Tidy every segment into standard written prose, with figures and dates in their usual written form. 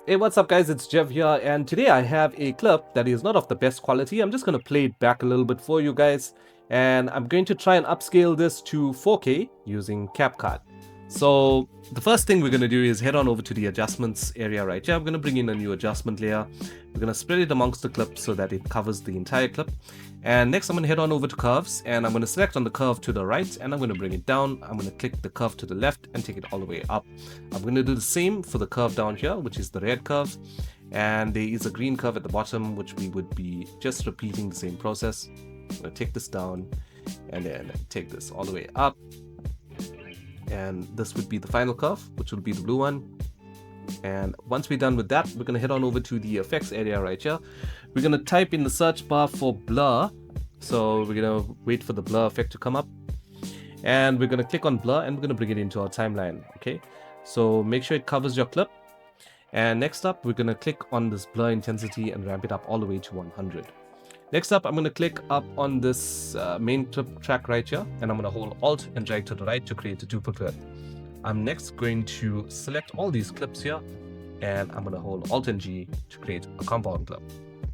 Hey, what's up guys, it's Jeff here, and today I have a clip that is not of the best quality. I'm just going to play it back a little bit for you guys, and I'm going to try and upscale this to 4K using CapCut. So the first thing we're going to do is head on over to the adjustments area right here. I'm going to bring in a new adjustment layer. We're going to spread it amongst the clip so that it covers the entire clip. And next I'm going to head on over to curves, and I'm going to select on the curve to the right, and I'm going to bring it down. I'm going to click the curve to the left and take it all the way up. I'm going to do the same for the curve down here, which is the red curve. And there is a green curve at the bottom, which we would be just repeating the same process. I'm going to take this down and then take this all the way up. And this would be the final curve, which will be the blue one. And once we're done with that, we're going to head on over to the effects area right here. We're going to type in the search bar for blur. So we're going to wait for the blur effect to come up. And we're going to click on blur, and we're going to bring it into our timeline. Okay, so make sure it covers your clip. And next up, we're going to click on this blur intensity and ramp it up all the way to 100. Next up, I'm going to click up on this main clip track right here, and I'm going to hold Alt and drag to the right to create a duplicate. I'm next going to select all these clips here, and I'm going to hold Alt and G to create a compound clip.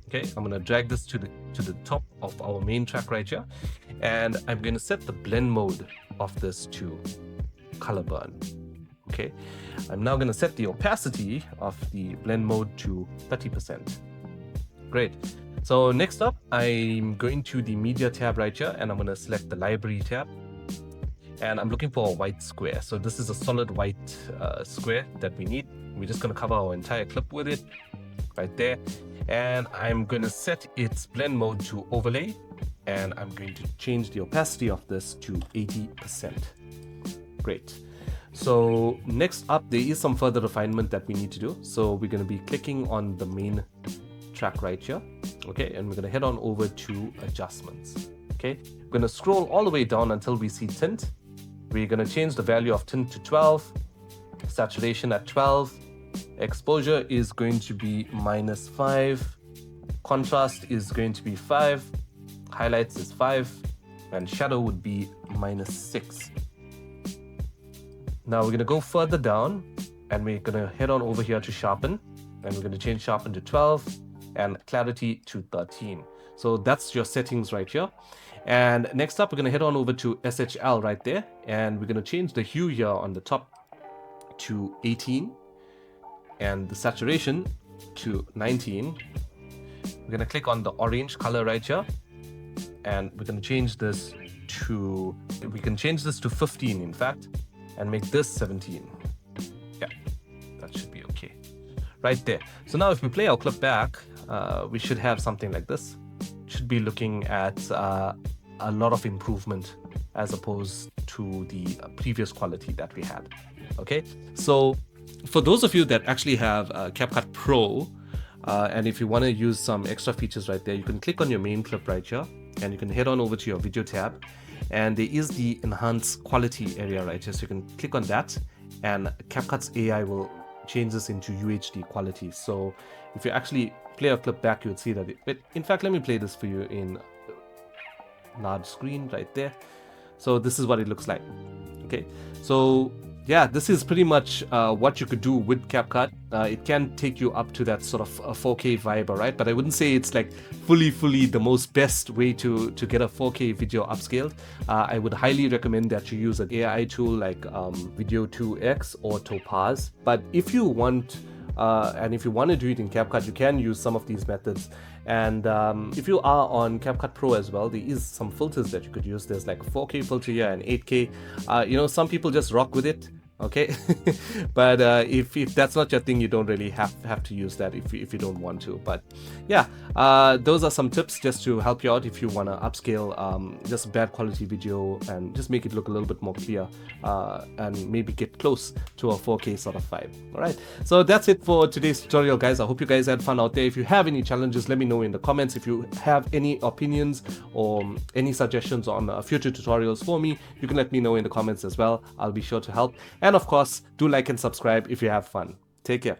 Okay, I'm going to drag this to the top of our main track right here, and I'm going to set the blend mode of this to color burn. Okay, I'm now going to set the opacity of the blend mode to 30%. Great. So next up, I'm going to the media tab right here, and I'm going to select the library tab, and I'm looking for a white square. So this is a solid white square that we need. We're just going to cover our entire clip with it right there, and I'm going to set its blend mode to overlay, and I'm going to change the opacity of this to 80%. Great. So next up, there is some further refinement that we need to do. So we're going to be clicking on the main track right here. Okay, and we're going to head on over to adjustments. Okay, we're going to scroll all the way down until we see tint. We're going to change the value of tint to 12, saturation at 12, exposure is going to be -5, contrast is going to be 5, highlights is 5, and shadow would be -6. Now we're going to go further down, and we're going to head on over here to sharpen, and we're going to change sharpen to 12 and clarity to 13. So that's your settings right here. And next up, we're going to head on over to SHL right there, and we're going to change the hue here on the top to 18 and the saturation to 19. We're going to click on the orange color right here, and we're going to change this to, we can change this to 15 in fact, and make this 17. Yeah, that should be okay right there. So now if we play our clip back, we should have something like this. Should be looking at a lot of improvement as opposed to the previous quality that we had. Okay, so for those of you that actually have CapCut Pro, and if you want to use some extra features right there, you can click on your main clip right here, and you can head on over to your video tab, and there is the enhance quality area right here. So you can click on that, and CapCut's AI will change this into UHD quality. So if you actually play a clip back, you would see that but in fact, let me play this for you in large screen right there. So this is what it looks like. Okay, so yeah, this is pretty much what you could do with CapCut. It can take you up to that sort of a 4K vibe, all right? But I wouldn't say it's like fully the most best way to get a 4K video upscaled. I would highly recommend that you use an AI tool like Video 2X or Topaz. But if you want, and if you want to do it in CapCut, you can use some of these methods. And if you are on CapCut Pro as well, there is some filters that you could use. There's like a 4K filter here and 8K. You know, some people just rock with it. Okay, but if that's not your thing, you don't really have to use that if you don't want to. But yeah, those are some tips just to help you out if you want to upscale just bad quality video and just make it look a little bit more clear, and maybe get close to a 4K sort of vibe. All right, so that's it for today's tutorial, guys. I hope you guys had fun out there. If you have any challenges, let me know in the comments. If you have any opinions or any suggestions on future tutorials for me, you can let me know in the comments as well. I'll be sure to help. And of course, do like and subscribe if you have fun. Take care.